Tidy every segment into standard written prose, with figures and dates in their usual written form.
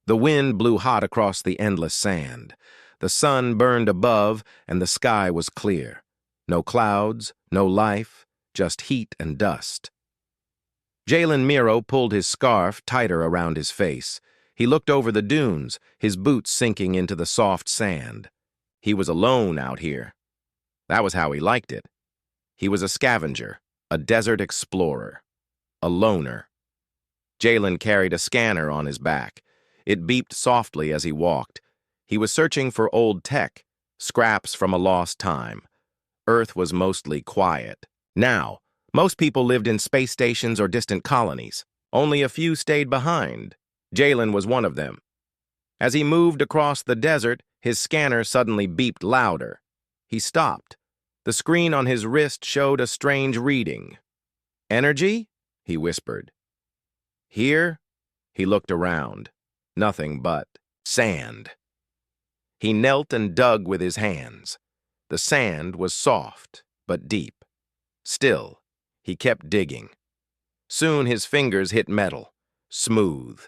The wind blew hot across the endless sand. The sun burned above, and the sky was clear. No clouds, no life, just heat and dust. Jalen Miro pulled his scarf tighter around his face. He looked over the dunes, his boots sinking into the soft sand. He was alone out here. That was how he liked it. He was a scavenger, a desert explorer, a loner. Jalen carried a scanner on his back. It beeped softly as he walked. He was searching for old tech, scraps from a lost time. Earth was mostly quiet. Now, most people lived in space stations or distant colonies. Only a few stayed behind. Jalen was one of them. As he moved across the desert, his scanner suddenly beeped louder. He stopped. The screen on his wrist showed a strange reading. "Energy?" he whispered. "Here?" He looked around. Nothing but sand. He knelt and dug with his hands. The sand was soft, but deep. Still, he kept digging. Soon his fingers hit metal, smooth,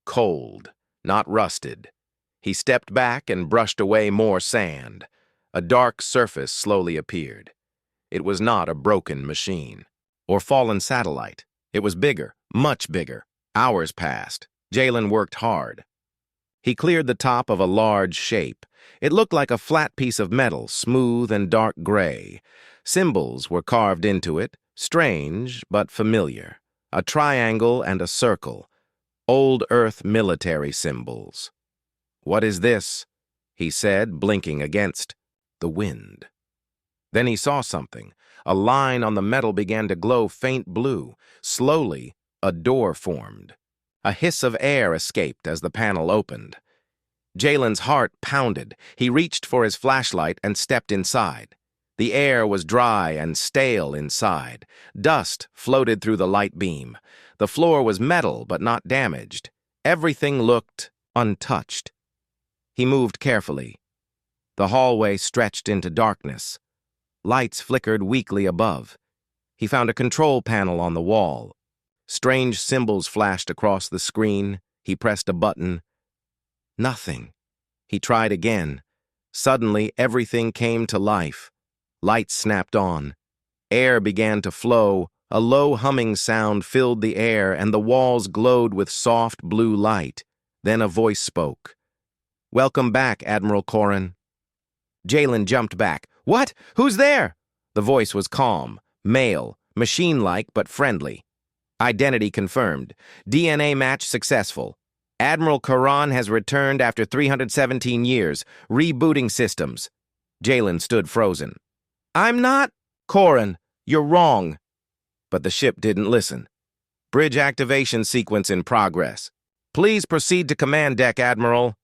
cold, not rusted. He stepped back and brushed away more sand. A dark surface slowly appeared. It was not a broken machine or fallen satellite. It was bigger, much bigger. Hours passed. Jalen worked hard. He cleared the top of a large shape. It looked like a flat piece of metal, smooth and dark gray. Symbols were carved into it, strange but familiar. A triangle and a circle. Old Earth military symbols. "What is this?" he said, blinking against the wind. Then he saw something. A line on the metal began to glow faint blue. Slowly, a door formed. A hiss of air escaped as the panel opened. Jalen's heart pounded. He reached for his flashlight and stepped inside. The air was dry and stale inside. Dust floated through the light beam. The floor was metal but not damaged. Everything looked untouched. He moved carefully. The hallway stretched into darkness. Lights flickered weakly above. He found a control panel on the wall. Strange symbols flashed across the screen. He pressed a button. Nothing. He tried again. Suddenly, everything came to life. Lights snapped on. Air began to flow. A low humming sound filled the air, and the walls glowed with soft blue light. Then a voice spoke. "Welcome back, Admiral Corrin." Jalen jumped back. "What? Who's there?" The voice was calm, male, machine-like but friendly. Identity confirmed. DNA match successful. Admiral Corrin has returned after 317 years. Rebooting systems. Jalen stood frozen. "I'm not Corrin. You're wrong." But the ship didn't listen. "Bridge activation sequence in progress. Please proceed to command deck, Admiral."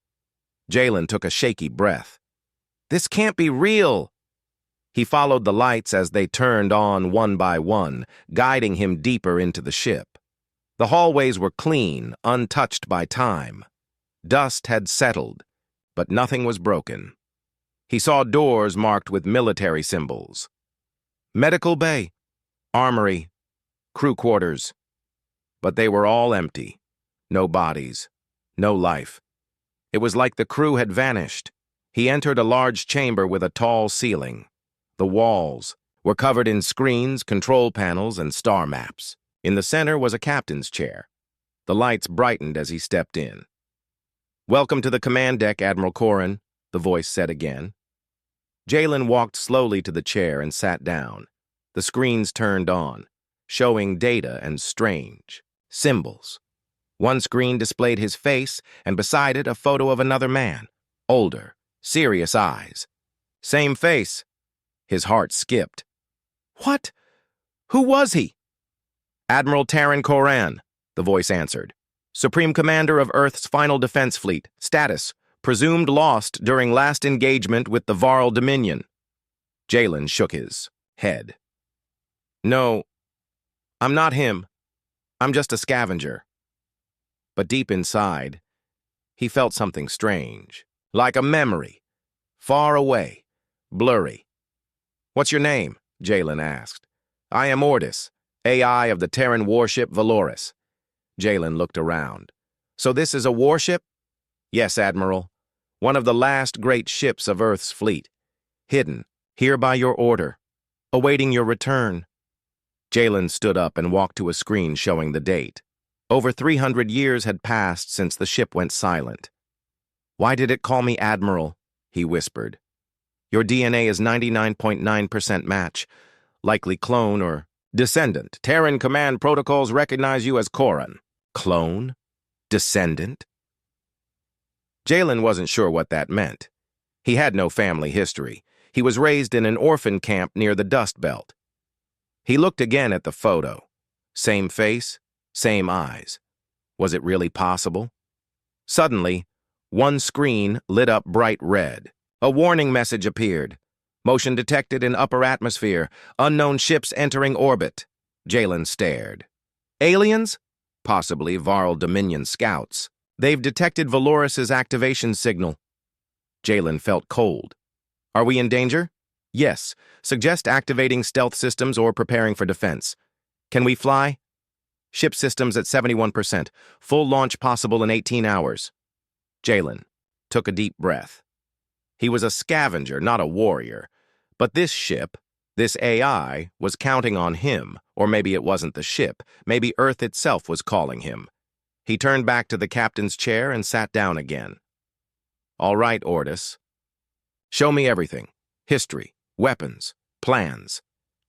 Jalen took a shaky breath. "This can't be real." He followed the lights as they turned on one by one, guiding him deeper into the ship. The hallways were clean, untouched by time. Dust had settled, but nothing was broken. He saw doors marked with military symbols. Medical bay, armory, crew quarters. But they were all empty. No bodies, no life. It was like the crew had vanished. He entered a large chamber with a tall ceiling. The walls were covered in screens, control panels, and star maps. In the center was a captain's chair. The lights brightened as he stepped in. "Welcome to the command deck, Admiral Corrin," the voice said again. Jalen walked slowly to the chair and sat down. The screens turned on, showing data and strange symbols. One screen displayed his face, and beside it a photo of another man, older, serious eyes. Same face. His heart skipped. "What? Who was he?" "Admiral Terran Corrin," the voice answered. "Supreme Commander of Earth's Final Defense Fleet. Status: presumed lost during last engagement with the Varl Dominion." Jalen shook his head. "No, I'm not him. I'm just a scavenger." But deep inside, he felt something strange, like a memory, far away, blurry. "What's your name?" Jalen asked. "I am Orcs, AI of the Terran warship Valoris." Jalen looked around. "So this is a warship?" Yes, Admiral. One of the last great ships of Earth's fleet. Hidden, here by your order, awaiting your return. Jalen stood up and walked to a screen showing the date. Over 300 years had passed since the ship went silent. Why did it call me Admiral? He whispered. Your DNA is 99.9% match. Likely clone or descendant. Terran command protocols recognize you as Koran. Clone? Descendant? Jalen wasn't sure what that meant. He had no family history. He was raised in an orphan camp near the Dust Belt. He looked again at the photo. Same face, same eyes. Was it really possible? Suddenly, one screen lit up bright red. A warning message appeared. Motion detected in upper atmosphere. Unknown ships entering orbit. Jalen stared. Aliens? Possibly Varl Dominion scouts. They've detected Valoris's activation signal. Jalen felt cold. Are we in danger? Yes. Suggest activating stealth systems or preparing for defense. Can we fly? Ship systems at 71%. Full launch possible in 18 hours. Jalen took a deep breath. He was a scavenger, not a warrior. But this ship, this AI, was counting on him. Or maybe it wasn't the ship. Maybe Earth itself was calling him. He turned back to the captain's chair and sat down again. All right, Orcs. Show me everything. History, weapons, plans.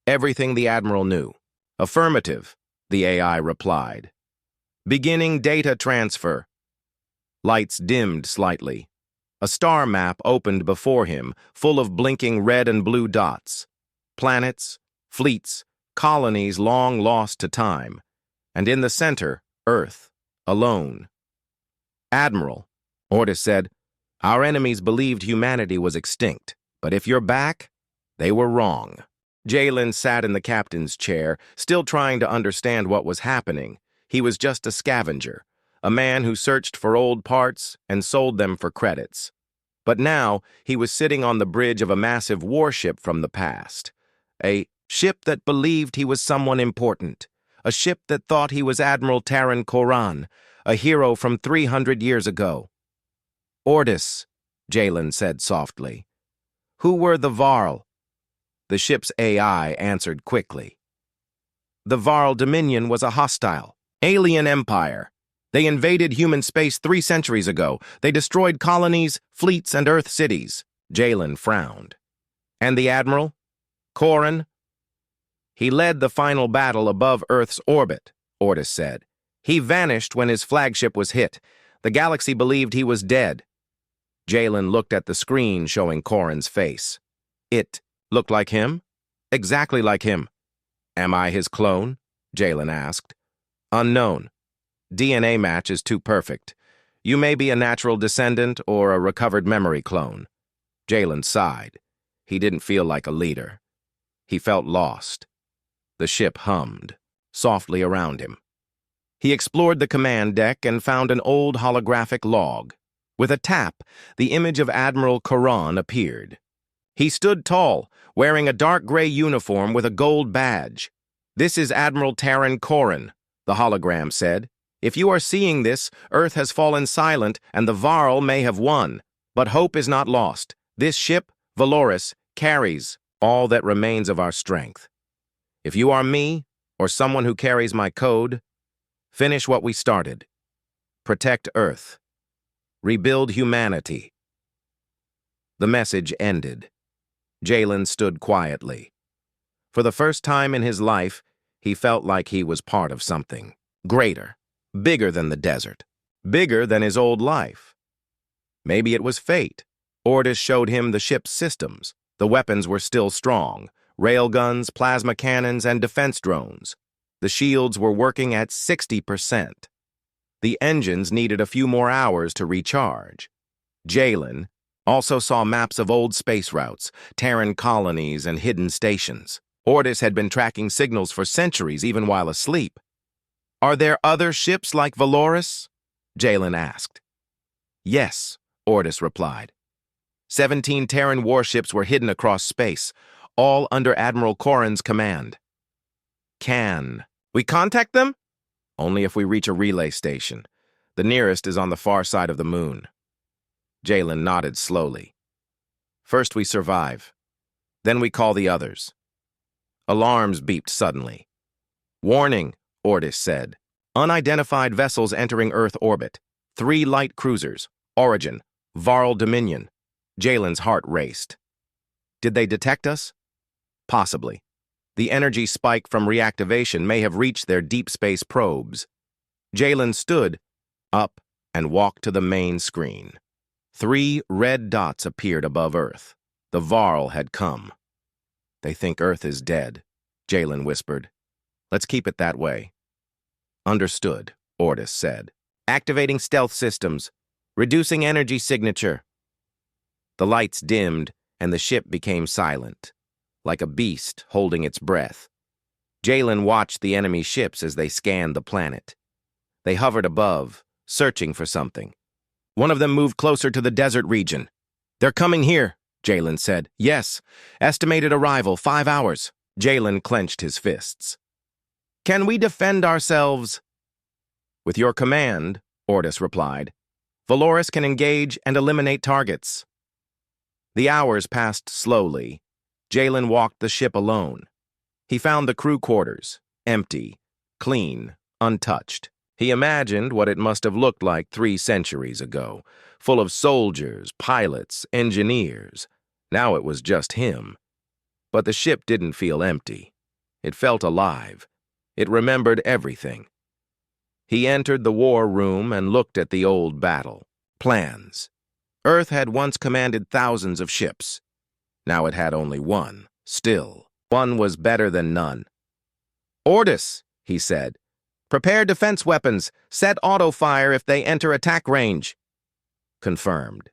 Everything the Admiral knew. Affirmative, the AI replied. Beginning data transfer. Lights dimmed slightly. A star map opened before him, full of blinking red and blue dots. Planets, fleets, colonies long lost to time. And in the center, Earth, alone. Admiral, Orcs said, our enemies believed humanity was extinct, but if you're back, they were wrong. Jalen sat in the captain's chair, still trying to understand what was happening. He was just a scavenger, a man who searched for old parts and sold them for credits. But now he was sitting on the bridge of a massive warship from the past. A ship that believed he was someone important. A ship that thought he was Admiral Terran Koran, a hero from 300 years ago. Orcs, Jalen said softly. Who were the Varl? The ship's AI answered quickly. The Varl Dominion was a hostile, alien empire. They invaded human space 3 centuries ago. They destroyed colonies, fleets, and Earth cities. Jalen frowned. And the Admiral? Koran? He led the final battle above Earth's orbit, Orcs said. He vanished when his flagship was hit. The galaxy believed he was dead. Jalen looked at the screen showing Koran's face. It looked like him? Exactly like him. Am I his clone? Jalen asked. Unknown. DNA match is too perfect. You may be a natural descendant or a recovered memory clone. Jalen sighed. He didn't feel like a leader. He felt lost. The ship hummed softly around him. He explored the command deck and found an old holographic log. With a tap, the image of Admiral Koran appeared. He stood tall, wearing a dark gray uniform with a gold badge. This is Admiral Terran Koran, the hologram said. If you are seeing this, Earth has fallen silent and the Varl may have won. But hope is not lost. This ship, Valoris, carries all that remains of our strength. If you are me, or someone who carries my code, finish what we started. Protect Earth. Rebuild humanity. The message ended. Jalen stood quietly. For the first time in his life, he felt like he was part of something greater, bigger than the desert, bigger than his old life. Maybe it was fate. Orcs showed him the ship's systems. The weapons were still strong. Railguns, plasma cannons, and defense drones. The shields were working at 60%. The engines needed a few more hours to recharge. Jalen also saw maps of old space routes, Terran colonies, and hidden stations. Orcs had been tracking signals for centuries, even while asleep. Are there other ships like Valoris? Jalen asked. Yes, Orcs replied. 17 Terran warships were hidden across space, all under Admiral Koran's command. Can we contact them? Only if we reach a relay station. The nearest is on the far side of the moon. Jalen nodded slowly. First we survive. Then we call the others. Alarms beeped suddenly. Warning, Orcs said. Unidentified vessels entering Earth orbit. 3 light cruisers. Origin. Varl Dominion. Jalen's heart raced. Did they detect us? Possibly. The energy spike from reactivation may have reached their deep space probes. Jalen stood up and walked to the main screen. 3 red dots appeared above Earth. The Varl had come. They think Earth is dead, Jalen whispered. Let's keep it that way. Understood, Orcs said. Activating stealth systems. Reducing energy signature. The lights dimmed, and the ship became silent, like a beast holding its breath. Jalen watched the enemy ships as they scanned the planet. They hovered above, searching for something. One of them moved closer to the desert region. They're coming here, Jalen said. Yes. Estimated arrival, 5 hours. Jalen clenched his fists. Can we defend ourselves? With your command, Orcs replied. Valoris can engage and eliminate targets. The hours passed slowly. Jalen walked the ship alone. He found the crew quarters, empty, clean, untouched. He imagined what it must have looked like 3 centuries ago, full of soldiers, pilots, engineers. Now it was just him. But the ship didn't feel empty. It felt alive. It remembered everything. He entered the war room and looked at the old battle. Plans. Earth had once commanded thousands of ships. Now it had only one. Still, one was better than none. Orcs, he said. Prepare defense weapons. Set auto-fire if they enter attack range. Confirmed.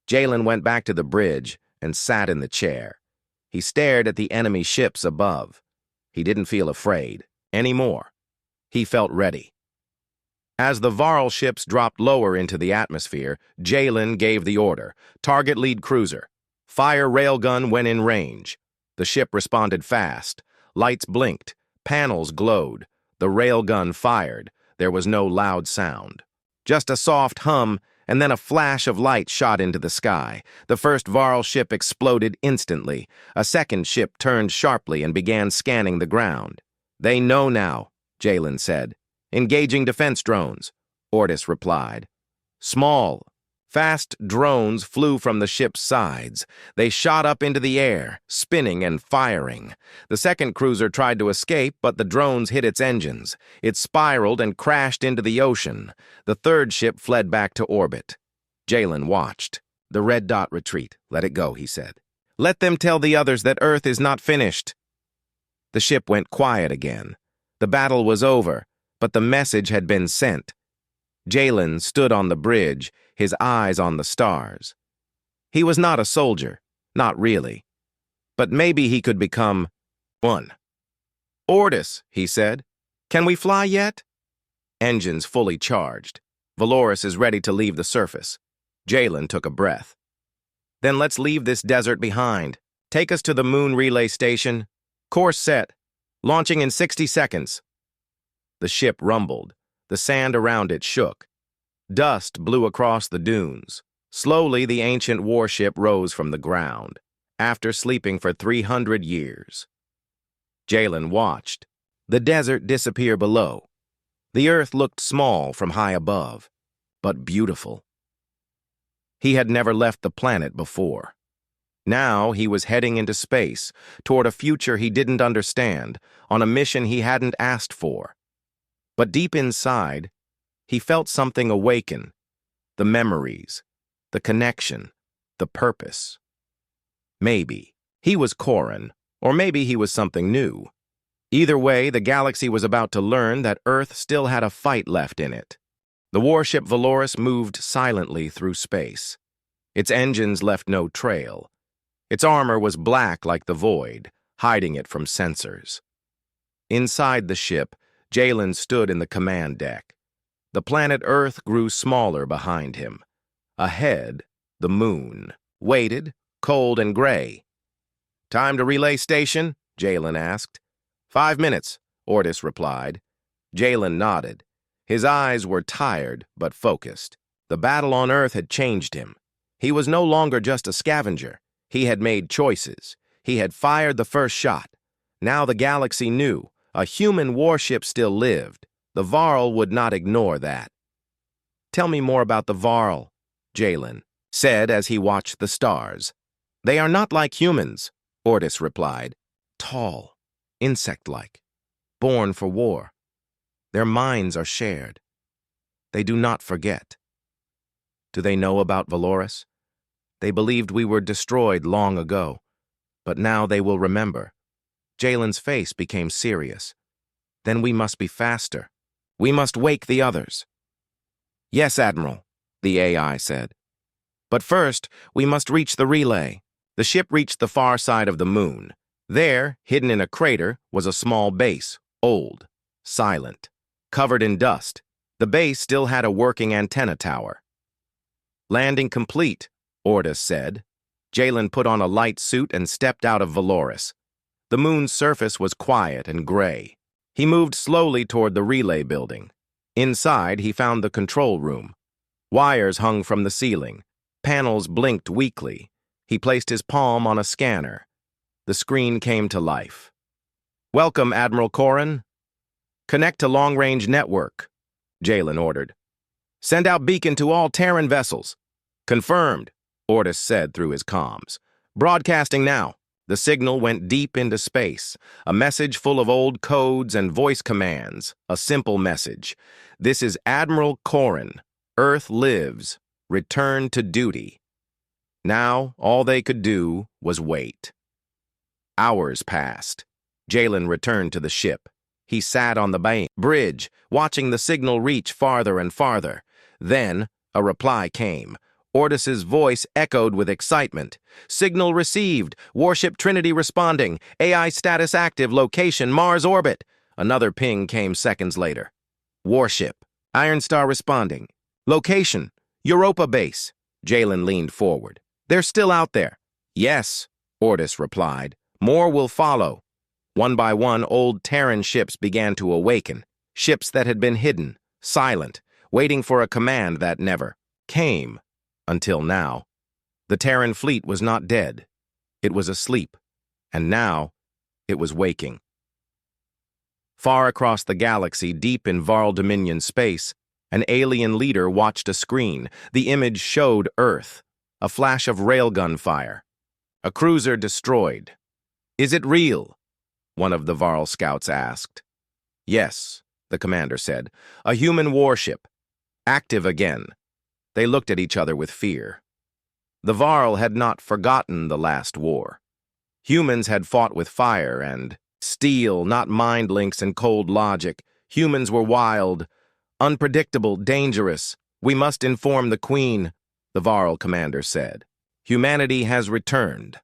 Jalen went back to the bridge and sat in the chair. He stared at the enemy ships above. He didn't feel afraid anymore. He felt ready. As the Varl ships dropped lower into the atmosphere, Jalen gave the order. Target lead cruiser. Fire railgun when in range. The ship responded fast. Lights blinked. Panels glowed. The railgun fired. There was no loud sound. Just a soft hum, and then a flash of light shot into the sky. The first Varl ship exploded instantly. A second ship turned sharply and began scanning the ground. They know now, Jalen said. Engaging defense drones, Orcs replied. Small, fast drones flew from the ship's sides. They shot up into the air, spinning and firing. The second cruiser tried to escape, but the drones hit its engines. It spiraled and crashed into the ocean. The third ship fled back to orbit. Jalen watched. The red dot retreat. Let it go, he said. Let them tell the others that Earth is not finished. The ship went quiet again. The battle was over. But the message had been sent. Jalen stood on the bridge, his eyes on the stars. He was not a soldier, not really. But maybe he could become one. Orcs, he said. Can we fly yet? Engines fully charged. Valoris is ready to leave the surface. Jalen took a breath. Then let's leave this desert behind. Take us to the moon relay station. Course set. Launching in 60 seconds. The ship rumbled. The sand around it shook. Dust blew across the dunes. Slowly, the ancient warship rose from the ground, after sleeping for 300 years. Jalen watched. The desert disappear below. The earth looked small from high above, but beautiful. He had never left the planet before. Now he was heading into space, toward a future he didn't understand, on a mission he hadn't asked for. But deep inside, he felt something awaken. The memories, the connection, the purpose. Maybe he was Corin, or maybe he was something new. Either way, the galaxy was about to learn that Earth still had a fight left in it. The warship Valoris moved silently through space. Its engines left no trail. Its armor was black like the void, hiding it from sensors. Inside the ship, Jalen stood in the command deck. The planet Earth grew smaller behind him. Ahead, the moon waited, cold and gray. Time to relay station? Jalen asked. 5 minutes, Orcs replied. Jalen nodded. His eyes were tired but focused. The battle on Earth had changed him. He was no longer just a scavenger. He had made choices. He had fired the first shot. Now the galaxy knew a human warship still lived. The Varl would not ignore that. "Tell me more about the Varl," Jalen said as he watched the stars. "They are not like humans," Ortis replied. "Tall, insect-like, born for war. Their minds are shared. They do not forget." "Do they know about Valoris? They believed we were destroyed long ago, but now they will remember." Jalen's face became serious. "Then we must be faster. We must wake the others." "Yes, Admiral," the AI said. "But first, we must reach the relay." The ship reached the far side of the moon. There, hidden in a crater, was a small base, old, silent, covered in dust. The base still had a working antenna tower. "Landing complete," Ortis said. Jalen put on a light suit and stepped out of Valoris. The moon's surface was quiet and gray. He moved slowly toward the relay building. Inside, he found the control room. Wires hung from the ceiling. Panels blinked weakly. He placed his palm on a scanner. The screen came to life. "Welcome, Admiral Corrin. Connect to long-range network," Jalen ordered. "Send out beacon to all Terran vessels." "Confirmed," Ortis said through his comms. "Broadcasting now." The signal went deep into space, a message full of old codes and voice commands, a simple message. "This is Admiral Corrin. Earth lives. Return to duty." Now, all they could do was wait. Hours passed. Jalen returned to the ship. He sat on the bridge, watching the signal reach farther and farther. Then, a reply came. Ortis's voice echoed with excitement. "Signal received. Warship Trinity responding. AI status active. Location Mars orbit." Another ping came seconds later. "Warship. Iron Star responding. Location Europa base." Jalen leaned forward. "They're still out there." "Yes," Ortis replied. "More will follow." One by one, old Terran ships began to awaken. Ships that had been hidden, silent, waiting for a command that never came. Until now. The Terran fleet was not dead. It was asleep. And now, it was waking. Far across the galaxy, deep in Varl Dominion space, an alien leader watched a screen. The image showed Earth. A flash of railgun fire. A cruiser destroyed. "Is it real?" one of the Varl scouts asked. "Yes," the commander said. "A human warship. Active again." They looked at each other with fear. The Varl had not forgotten the last war. Humans had fought with fire and steel, not mind links and cold logic. Humans were wild, unpredictable, dangerous. "We must inform the Queen," the Varl commander said. "Humanity has returned."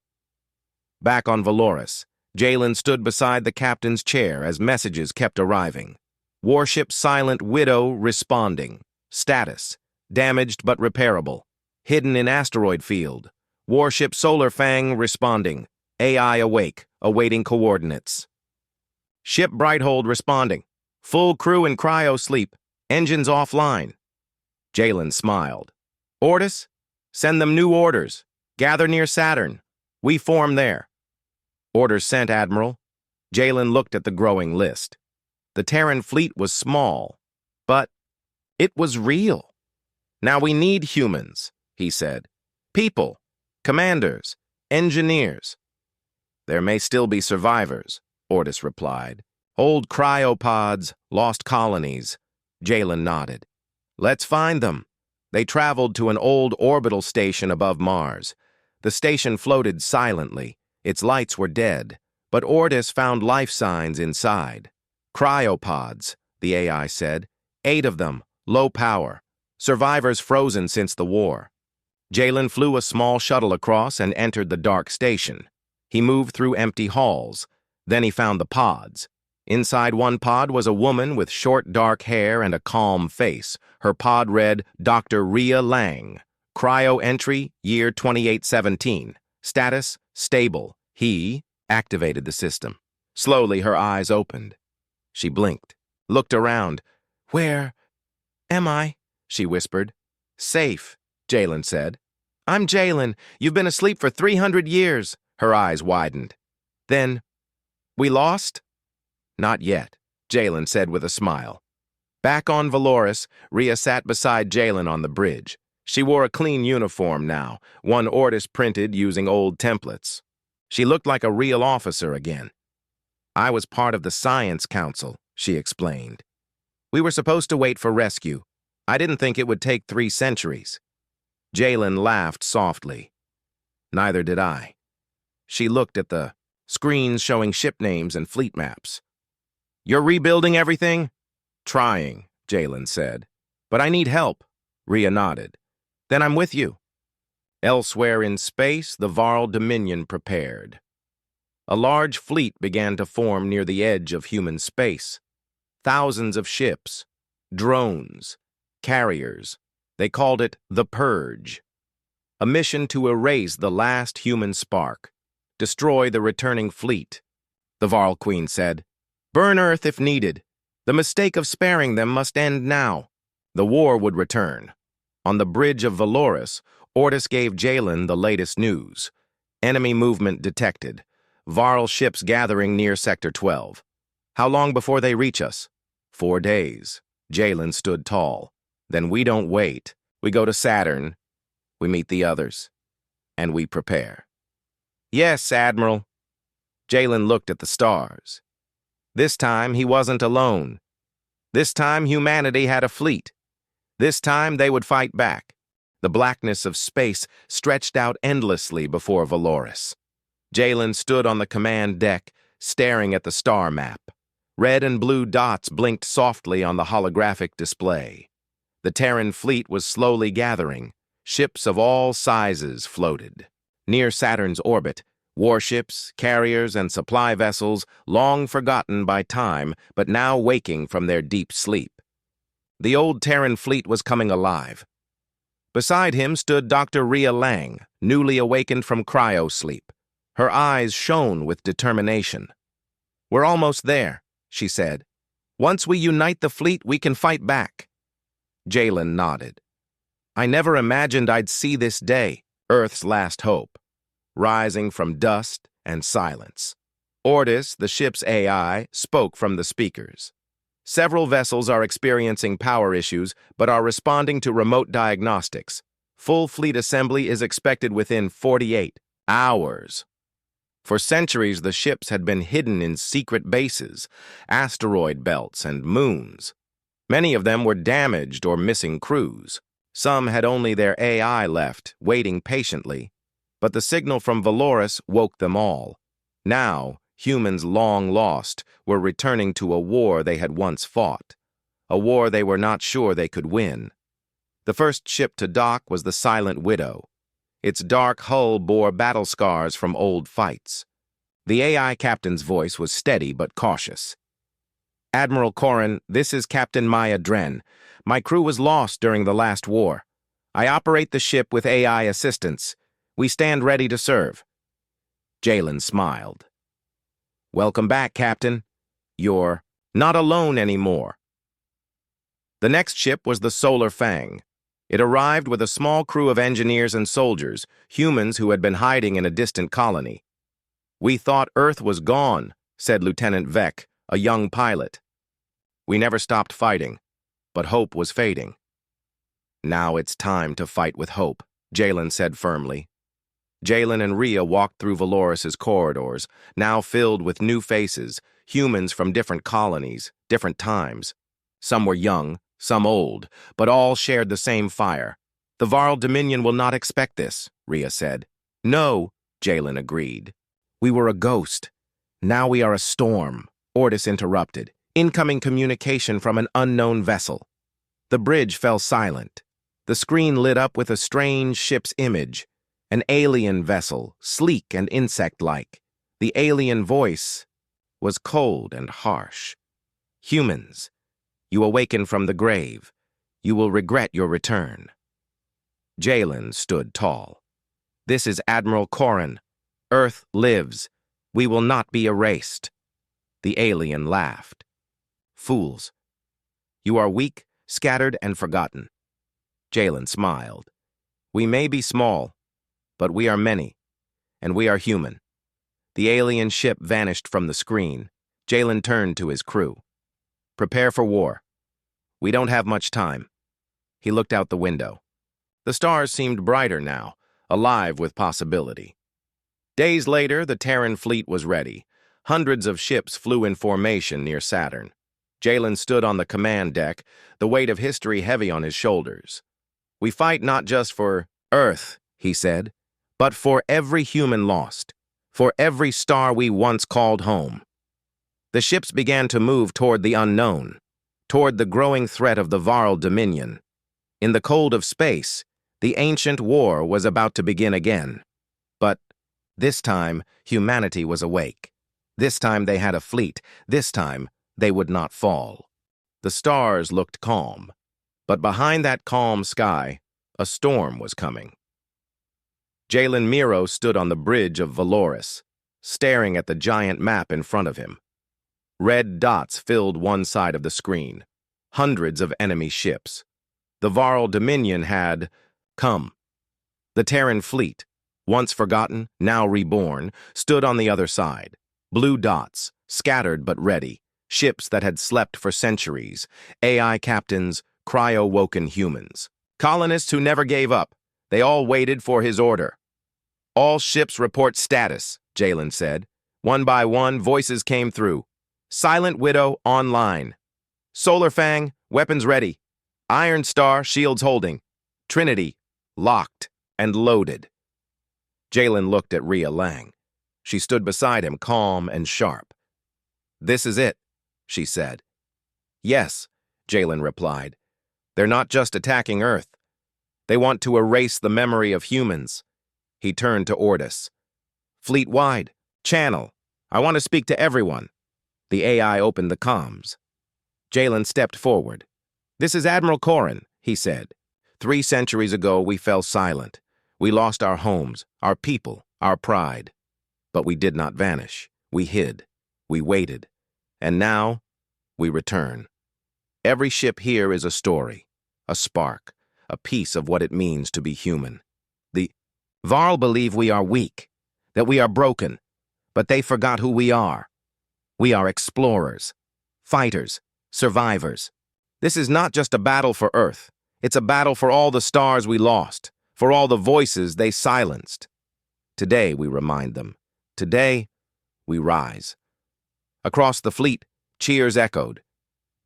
Back on Valoris, Jalen stood beside the captain's chair as messages kept arriving. Warship Silent Widow responding. Status: damaged but repairable. Hidden in asteroid field. Warship Solar Fang responding. AI awake, awaiting coordinates. Ship Brighthold responding. Full crew in cryo sleep. Engines offline. Jalen smiled. "Ortis, send them new orders. Gather near Saturn. We form there." "Orders sent, Admiral." Jalen looked at the growing list. The Terran fleet was small, but it was real. "Now we need humans," he said. "People, commanders, engineers." "There may still be survivors," Ortis replied. "Old cryopods, lost colonies." Jalen nodded. "Let's find them." They traveled to an old orbital station above Mars. The station floated silently. Its lights were dead, but Ortis found life signs inside. "Cryopods," the AI said. 8 of them, low power. Survivors frozen since the war. Jalen flew a small shuttle across and entered the dark station. He moved through empty halls. Then he found the pods. Inside one pod was a woman with short dark hair and a calm face. Her pod read, "Dr. Rhea Lang. Cryo entry, year 2817. Status, stable." He activated the system. Slowly, her eyes opened. She blinked, looked around. "Where am I?" she whispered. "Safe," Jalen said. I'm Jalen. You've been asleep for 300 years. Her eyes widened. Then, we lost? Not yet, Jalen said with a smile. Back on Valoris, Rhea sat beside Jalen on the bridge. She wore a clean uniform now, one Orcs printed using old templates. She looked like a real officer again. I was part of the Science Council, she explained. We were supposed to wait for rescue. I didn't think it would take 3 centuries. Jalen laughed softly. Neither did I. She looked at the screens showing ship names and fleet maps. You're rebuilding everything? Trying, Jalen said. But I need help. Rhea nodded. Then I'm with you. Elsewhere in space, the Varl Dominion prepared. A large fleet began to form near the edge of human space. Thousands of ships, drones, carriers. They called it the Purge. A mission to erase the last human spark. Destroy the returning fleet. The Varl Queen said, burn Earth if needed. The mistake of sparing them must end now. The war would return. On the bridge of Valoris, Orcs gave Jalen the latest news. Enemy movement detected. Varl ships gathering near Sector 12. How long before they reach us? 4 days. Jalen stood tall. Then we don't wait. We go to Saturn. We meet the others. And we prepare. Yes, Admiral. Jalen looked at the stars. This time he wasn't alone. This time humanity had a fleet. This time they would fight back. The blackness of space stretched out endlessly before Valoris. Jalen stood on the command deck, staring at the star map. Red and blue dots blinked softly on the holographic display. The Terran fleet was slowly gathering. Ships of all sizes floated. Near Saturn's orbit, warships, carriers, and supply vessels, long forgotten by time, but now waking from their deep sleep. The old Terran fleet was coming alive. Beside him stood Dr. Rhea Lang, newly awakened from cryo-sleep. Her eyes shone with determination. We're almost there, she said. Once we unite the fleet, we can fight back. Jalen nodded. I never imagined I'd see this day, Earth's last hope, rising from dust and silence. Orcs, the ship's AI, spoke from the speakers. Several vessels are experiencing power issues, but are responding to remote diagnostics. Full fleet assembly is expected within 48 hours. For centuries, the ships had been hidden in secret bases, asteroid belts, and moons. Many of them were damaged or missing crews. Some had only their AI left, waiting patiently. But the signal from Valoris woke them all. Now, humans long lost were returning to a war they had once fought, a war they were not sure they could win. The first ship to dock was the Silent Widow. Its dark hull bore battle scars from old fights. The AI captain's voice was steady but cautious. Admiral Corrin, this is Captain Maya Dren. My crew was lost during the last war. I operate the ship with AI assistance. We stand ready to serve. Jalen smiled. Welcome back, Captain. You're not alone anymore. The next ship was the Solar Fang. It arrived with a small crew of engineers and soldiers, humans who had been hiding in a distant colony. We thought Earth was gone, said Lieutenant Vec, a young pilot. We never stopped fighting, but hope was fading. Now it's time to fight with hope, Jalen said firmly. Jalen and Rhea walked through Valoris's corridors, now filled with new faces, humans from different colonies, different times. Some were young, some old, but all shared the same fire. The Varl Dominion will not expect this, Rhea said. No, Jalen agreed. We were a ghost. Now we are a storm, Orcs interrupted. Incoming communication from an unknown vessel. The bridge fell silent. The screen lit up with a strange ship's image. An alien vessel, sleek and insect-like. The alien voice was cold and harsh. Humans, you awaken from the grave. You will regret your return. Jalen stood tall. This is Admiral Corrin. Earth lives. We will not be erased. The alien laughed. Fools. You are weak, scattered, and forgotten. Jalen smiled. We may be small, but we are many, and we are human. The alien ship vanished from the screen. Jalen turned to his crew. Prepare for war. We don't have much time. He looked out the window. The stars seemed brighter now, alive with possibility. Days later, the Terran fleet was ready. Hundreds of ships flew in formation near Saturn. Jalen stood on the command deck, the weight of history heavy on his shoulders. We fight not just for Earth, he said, but for every human lost, for every star we once called home. The ships began to move toward the unknown, toward the growing threat of the Varl Dominion. In the cold of space, the ancient war was about to begin again. But this time, humanity was awake. This time they had a fleet. This time, they would not fall. The stars looked calm, but behind that calm sky, a storm was coming. Jalen Miro stood on the bridge of Valoris, staring at the giant map in front of him. Red dots filled one side of the screen, hundreds of enemy ships. The Varl Dominion had come. The Terran fleet, once forgotten, now reborn, stood on the other side. Blue dots, scattered but ready, ships that had slept for centuries, AI captains, cryo-woken humans. Colonists who never gave up. They all waited for his order. All ships report status, Jalen said. One by one, voices came through. Silent Widow online. Solar Fang, weapons ready. Iron Star, shields holding. Trinity, locked and loaded. Jalen looked at Rhea Lang. She stood beside him, calm and sharp. This is it, she said. Yes, Jalen replied. They're not just attacking Earth. They want to erase the memory of humans. He turned to Ordis. Fleet-wide, channel. I want to speak to everyone. The AI opened the comms. Jalen stepped forward. This is Admiral Corrin, he said. 3 centuries ago, we fell silent. We lost our homes, our people, our pride. But we did not vanish. We hid. We waited. And now, we return. Every ship here is a story, a spark, a piece of what it means to be human. The Varl believe we are weak, that we are broken, but they forgot who we are. We are explorers, fighters, survivors. This is not just a battle for Earth. It's a battle for all the stars we lost, for all the voices they silenced. Today, we remind them. Today, we rise. Across the fleet, cheers echoed.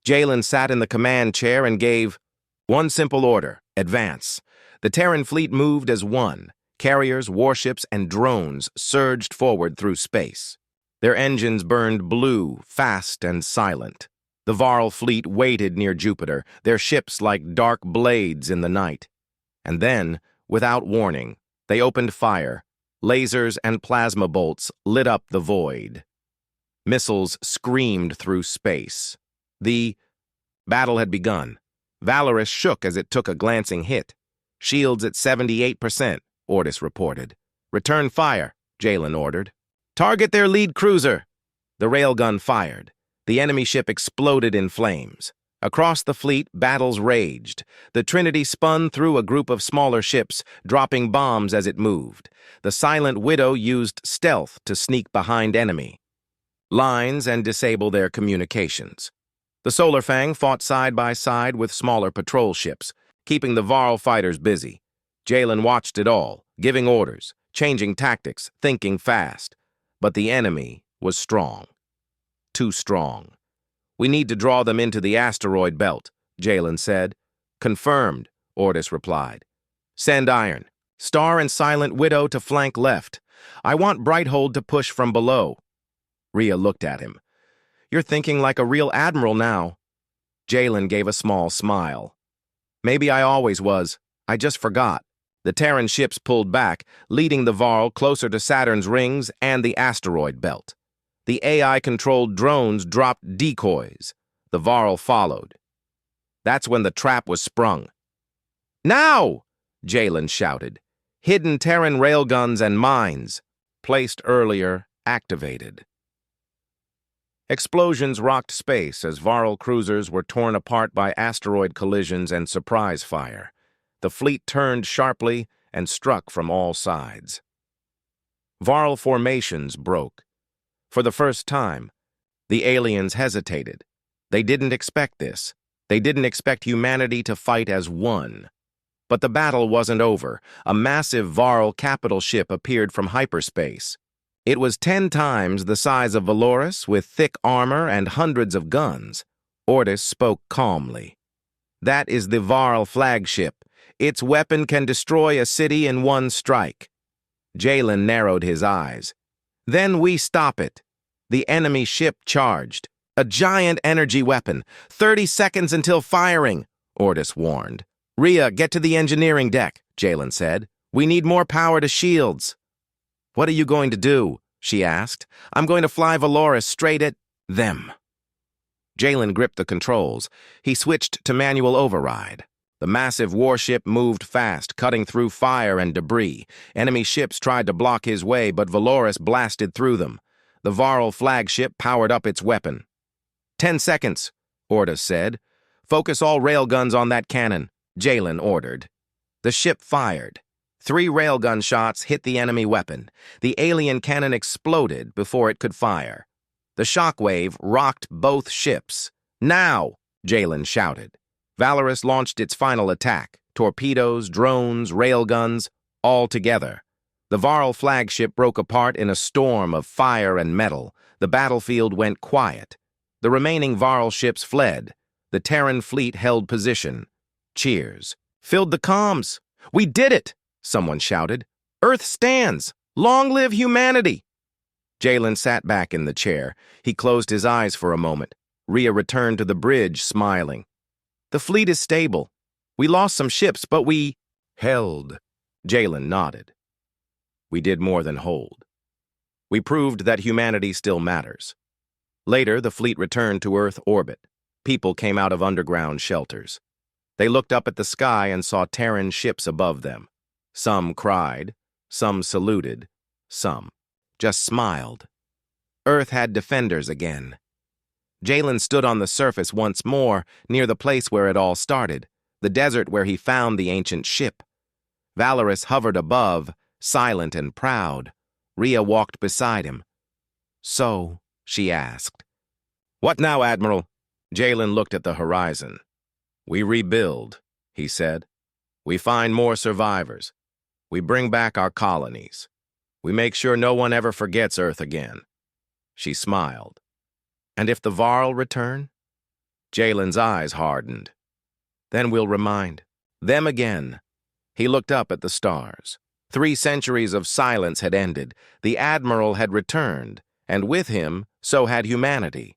Jalen sat in the command chair and gave one simple order: advance. The Terran fleet moved as one. Carriers, warships, and drones surged forward through space. Their engines burned blue, fast and silent. The Varl fleet waited near Jupiter, their ships like dark blades in the night. And then, without warning, they opened fire. Lasers and plasma bolts lit up the void. Missiles screamed through space. The battle had begun. Valoris shook as it took a glancing hit. Shields at 78%, Ordis reported. Return fire, Jalen ordered. Target their lead cruiser. The railgun fired. The enemy ship exploded in flames. Across the fleet, battles raged. The Trinity spun through a group of smaller ships, dropping bombs as it moved. The Silent Widow used stealth to sneak behind enemy lines and disable their communications. The Solar Fang fought side by side with smaller patrol ships, keeping the Varl fighters busy. Jalen watched it all, giving orders, changing tactics, thinking fast. But the enemy was strong. Too strong. We need to draw them into the asteroid belt, Jalen said. Confirmed, Ordis replied. Send Iron, Star and Silent Widow to flank left. I want Brighthold to push from below. Rhea looked at him. You're thinking like a real admiral now. Jalen gave a small smile. Maybe I always was. I just forgot. The Terran ships pulled back, leading the Varl closer to Saturn's rings and the asteroid belt. The AI-controlled drones dropped decoys. The Varl followed. That's when the trap was sprung. Now! Jalen shouted. Hidden Terran railguns and mines, placed earlier, activated. Explosions rocked space as Varl cruisers were torn apart by asteroid collisions and surprise fire. The fleet turned sharply and struck from all sides. Varl formations broke. For the first time, the aliens hesitated. They didn't expect this. They didn't expect humanity to fight as one. But the battle wasn't over. A massive Varl capital ship appeared from hyperspace. It was 10 times the size of Valoris, with thick armor and hundreds of guns. Orcs spoke calmly. That is the Varl flagship. Its weapon can destroy a city in one strike. Jalen narrowed his eyes. Then we stop it. The enemy ship charged. A giant energy weapon. 30 seconds until firing, Orcs warned. Rhea, get to the engineering deck, Jalen said. We need more power to shields. What are you going to do? She asked. I'm going to fly Valoris straight at them. Jalen gripped the controls. He switched to manual override. The massive warship moved fast, cutting through fire and debris. Enemy ships tried to block his way, but Valoris blasted through them. The Varl flagship powered up its weapon. 10 seconds, Orcs said. Focus all railguns on that cannon, Jalen ordered. The ship fired. 3 railgun shots hit the enemy weapon. The alien cannon exploded before it could fire. The shockwave rocked both ships. Now, Jalen shouted. Valoris launched its final attack. Torpedoes, drones, railguns, all together. The Varl flagship broke apart in a storm of fire and metal. The battlefield went quiet. The remaining Varl ships fled. The Terran fleet held position. Cheers filled the comms. We did it, someone shouted. Earth stands. Long live humanity. Jalen sat back in the chair. He closed his eyes for a moment. Rhea returned to the bridge, smiling. The fleet is stable. We lost some ships, but we held. Jalen nodded. We did more than hold. We proved that humanity still matters. Later, the fleet returned to Earth orbit. People came out of underground shelters. They looked up at the sky and saw Terran ships above them. Some cried, some saluted, some just smiled. Earth had defenders again. Jalen stood on the surface once more, near the place where it all started, the desert where he found the ancient ship. Valoris hovered above, silent and proud. Rhea walked beside him. So, she asked. What now, Admiral? Jalen looked at the horizon. We rebuild, he said. We find more survivors. We bring back our colonies. We make sure no one ever forgets Earth again. She smiled. And if the Varl return? Jalen's eyes hardened. Then we'll remind them again. He looked up at the stars. 3 centuries of silence had ended. The Admiral had returned, and with him, so had humanity.